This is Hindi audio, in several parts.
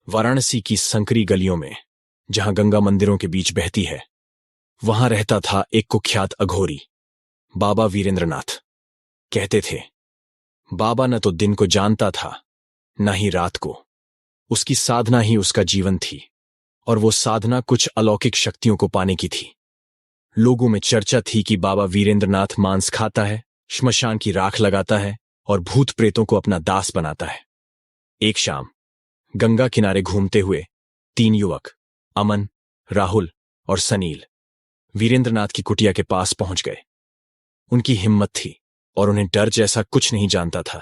वाराणसी की संकरी गलियों में, जहां गंगा मंदिरों के बीच बहती है, वहां रहता था एक कुख्यात अघोरी, बाबा वीरेंद्रनाथ। कहते थे, बाबा न तो दिन को जानता था, न ही रात को। उसकी साधना ही उसका जीवन थी, और वो साधना कुछ अलौकिक शक्तियों को पाने की थी। लोगों में चर्चा थी कि बाबा वीरेंद्रनाथ मांस खाता है, श्मशान की राख लगाता है और भूत प्रेतों को अपना दास बनाता है। एक शाम गंगा किनारे घूमते हुए 3 युवक, अमन, राहुल और सनील, वीरेंद्रनाथ की कुटिया के पास पहुंच गए। उनकी हिम्मत थी और उन्हें डर जैसा कुछ नहीं जानता था।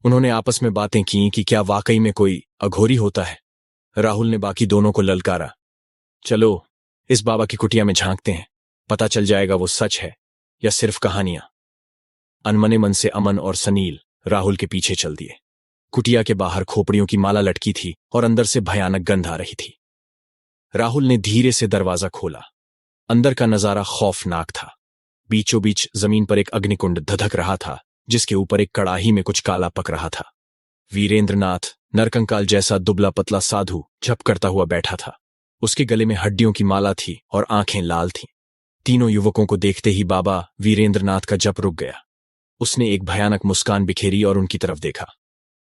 उन्होंने आपस में बातें की कि क्या वाकई में कोई अघोरी होता है। राहुल ने बाकी दोनों को ललकारा, चलो इस बाबा की कुटिया में झांकते हैं, पता चल जाएगा वो सच है या सिर्फ कहानियां। अनमने मन से अमन और सनील राहुल के पीछे चल दिए। कुटिया के बाहर खोपड़ियों की माला लटकी थी और अंदर से भयानक गंध आ रही थी। राहुल ने धीरे से दरवाजा खोला। अंदर का नजारा खौफनाक था। बीचों बीच जमीन पर एक अग्निकुंड धधक रहा था, जिसके ऊपर एक कड़ाही में कुछ काला पक रहा था। वीरेंद्रनाथ, नरकंकाल जैसा दुबला पतला साधु, झप करता हुआ बैठा था। उसके गले में हड्डियों की माला थी और आंखें लाल थीं। तीनों युवकों को देखते ही बाबा वीरेंद्रनाथ का जप रुक गया। उसने एक भयानक मुस्कान बिखेरी और उनकी तरफ देखा।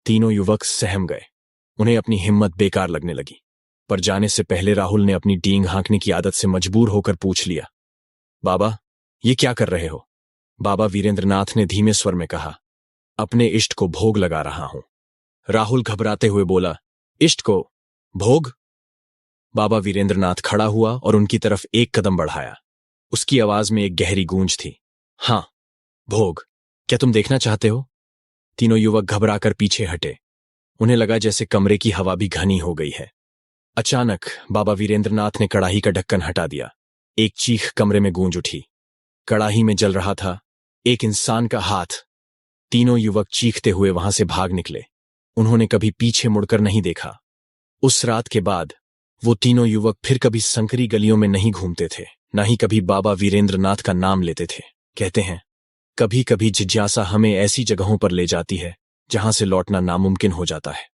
तीनों युवक सहम गए। उन्हें अपनी हिम्मत बेकार लगने लगी। पर जाने से पहले राहुल ने अपनी डींग हाँकने की आदत से मजबूर होकर पूछ लिया, बाबा, ये क्या कर रहे हो? बाबा वीरेंद्रनाथ ने धीमे स्वर में कहा, अपने इष्ट को भोग लगा रहा हूं। राहुल घबराते हुए बोला, इष्ट को भोग? बाबा वीरेंद्रनाथ खड़ा हुआ और उनकी तरफ एक कदम बढ़ाया। उसकी आवाज में एक गहरी गूंज थी, हां, भोग। क्या तुम देखना चाहते हो? तीनों युवक घबराकर पीछे हटे। उन्हें लगा जैसे कमरे की हवा भी घनी हो गई है। अचानक बाबा वीरेंद्रनाथ ने कड़ाही का ढक्कन हटा दिया। एक चीख कमरे में गूंज उठी। कड़ाही में जल रहा था एक इंसान का हाथ। तीनों युवक चीखते हुए वहां से भाग निकले। उन्होंने कभी पीछे मुड़कर नहीं देखा। उस रात के बाद वो तीनों युवक फिर कभी संकरी गलियों में नहीं घूमते थे, न ही कभी बाबा वीरेंद्रनाथ का नाम लेते थे। कहते हैं, कभी कभी जिज्ञासा हमें ऐसी जगहों पर ले जाती है जहां से लौटना नामुमकिन हो जाता है।